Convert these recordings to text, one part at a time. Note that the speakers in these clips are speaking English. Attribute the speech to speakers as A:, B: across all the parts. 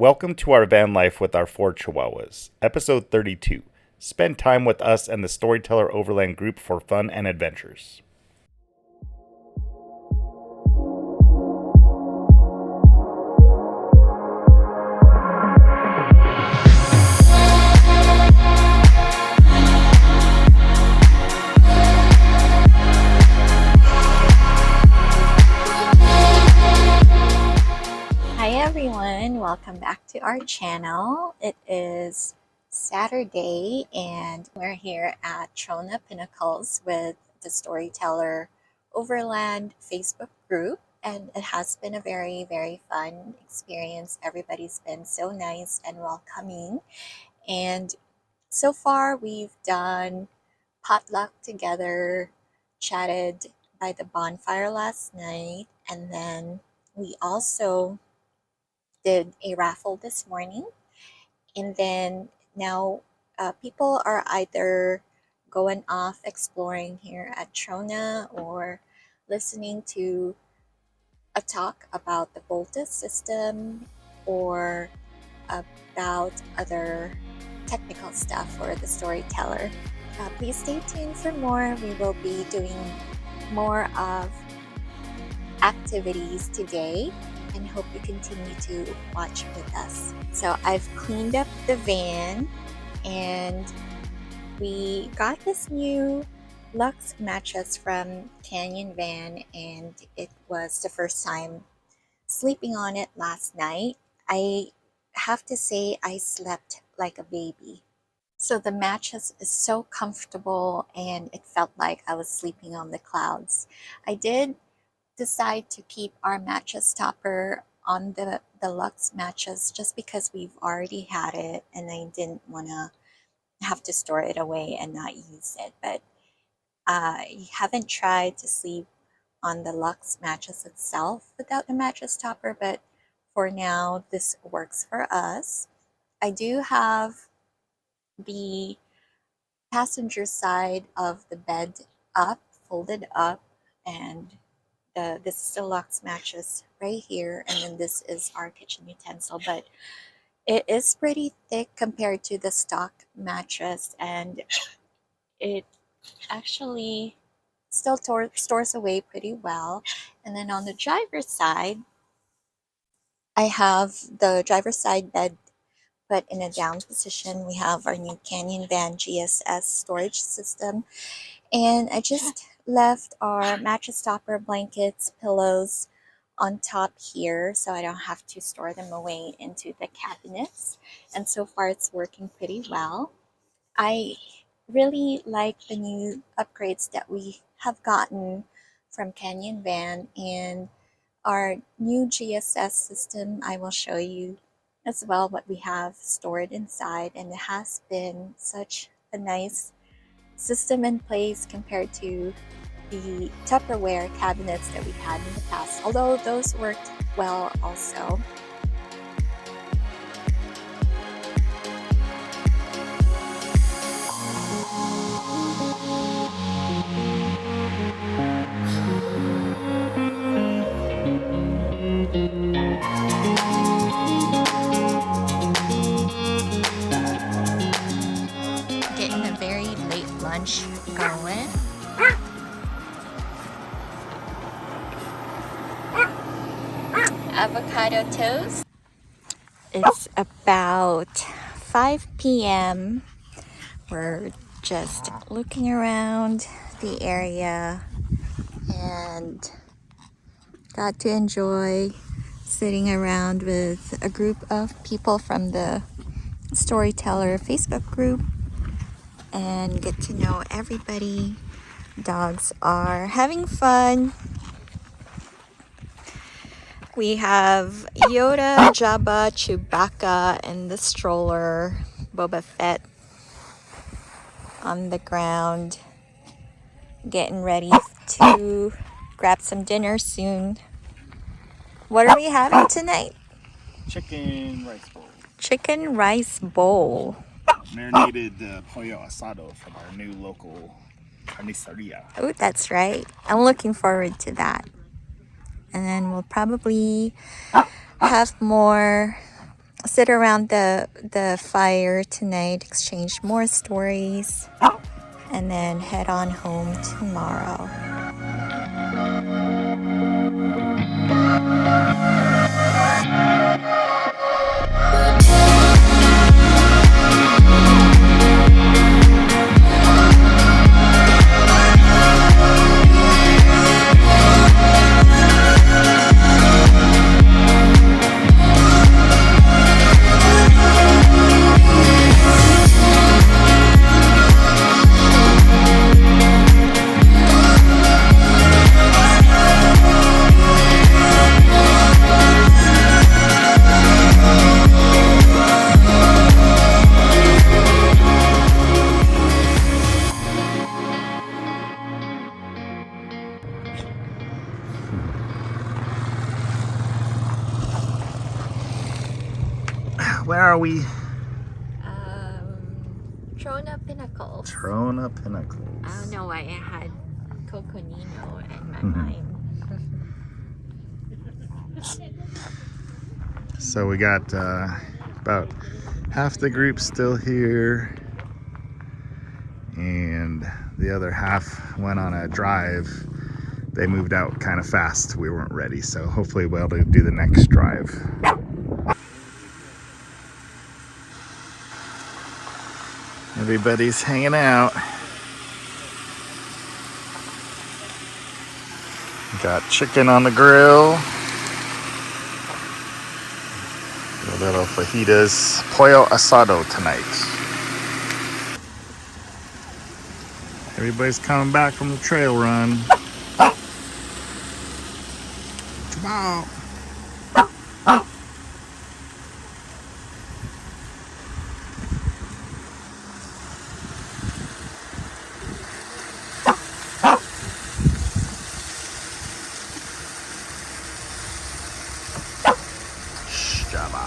A: Welcome to our van life with our 4 chihuahuas, episode 32. Spend time with us and the Storyteller Overland group for fun and adventures.
B: Welcome back to our channel. It is Saturday and we're here at Trona Pinnacles with the Storyteller Overland Facebook group, and it has been a very fun experience. Everybody's been so nice and welcoming, and so far we've done potluck together, chatted by the bonfire last night, and then we also did a raffle this morning, and then now people are either going off exploring here at Trona or listening to a talk about the Volta system or about other technical stuff for the storyteller. Please stay tuned for more. We will be doing more of activities today, and hope you continue to watch with us. So I've cleaned up the van, and we got this new Luxe mattress from Canyon Van, and it was the first time sleeping on it last night. I have to say I slept like a baby. So the mattress is so comfortable and it felt like I was sleeping on the clouds. I did decide to keep our mattress topper on the Luxe mattress just because we've already had it and I didn't want to have to store it away and not use it. But I haven't tried to sleep on the Luxe mattress itself without the mattress topper, but for now this works for us. I do have the passenger side of the bed up, folded up, and this is the Luxe mattress right here, and then this is our kitchen utensil, but it is pretty thick compared to the stock mattress, and it actually still stores away pretty well. And then on the driver's side, I have the driver's side bed but in a down position. We have our new Canyon Van GSS storage system, and I just left our mattress topper, blankets, pillows on top here so I don't have to store them away into the cabinets, and so far it's working pretty well. I really like the new upgrades that we have gotten from Canyon Van, and our new GSS system. I will show you as well what we have stored inside, and it has been such a nice system in place compared to the Tupperware cabinets that we had in the past, although those worked well also. Getting a very late lunch going. Avocado toast. It's about 5 p.m. We're just looking around the area and got to enjoy sitting around with a group of people from the Storyteller Facebook group and get to know everybody. Dogs are having fun. We have Yoda, Jabba, Chewbacca, and the stroller, BobaFett, on the ground, getting ready to grab some dinner soon. What are we having tonight?
C: Chicken rice bowl.
B: Chicken rice bowl.
C: Marinated pollo asado from our new local carniceria.
B: Oh, that's right. I'm looking forward to that. And then we'll probably have more sit around the fire tonight, exchange more stories, and then head on home tomorrow.
A: Where are we?
B: Trona Pinnacles.
A: Trona Pinnacles.
B: I don't know why I had Coconino in my mind.
A: So we got about half the group still here, and the other half went on a drive. They moved out kind of fast. We weren't ready, so hopefully we'll be able to do the next drive. Everybody's hanging out. Got chicken on the grill. A little fajitas, pollo asado tonight. Everybody's coming back from the trail run. Wow. Jabba.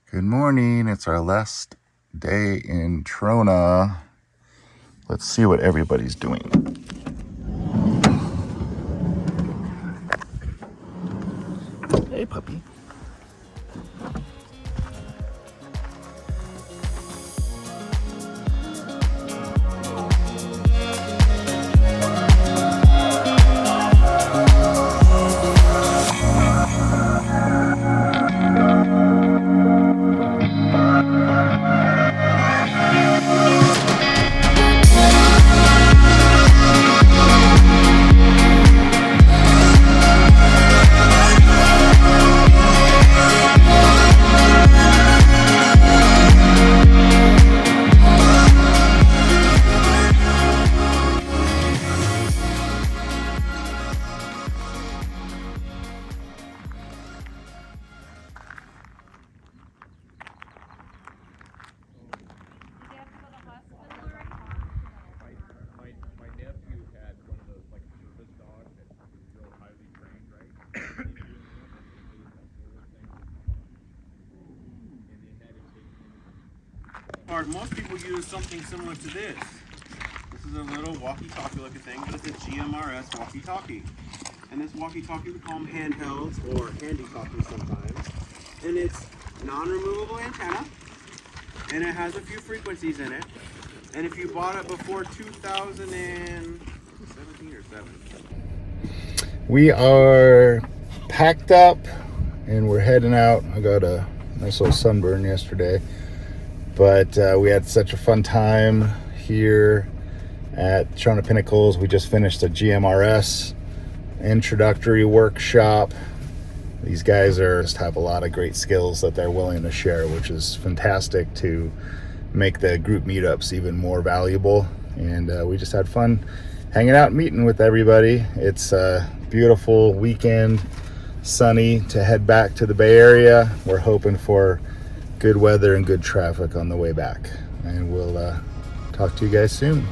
A: Good morning. It's our last day in Trona. Let's see what everybody's doing. Hey, puppy.
D: Most people use something similar to this. This is a little walkie-talkie looking thing, but it's a GMRS walkie-talkie. And this walkie-talkie, we call them handhelds or handy-talkies sometimes. And it's non-removable antenna, and it has a few frequencies in it. And if you bought it before 2017 or 7.
A: We are packed up and we're heading out. I got a nice little sunburn yesterday, but we had such a fun time here at Trona Pinnacles. We just finished a GMRS introductory workshop. These guys just have a lot of great skills that they're willing to share, which is fantastic to make the group meetups even more valuable. And we just had fun hanging out and meeting with everybody. It's a beautiful weekend, sunny to head back to the Bay Area. We're hoping for good weather and good traffic on the way back. And we'll talk to you guys soon.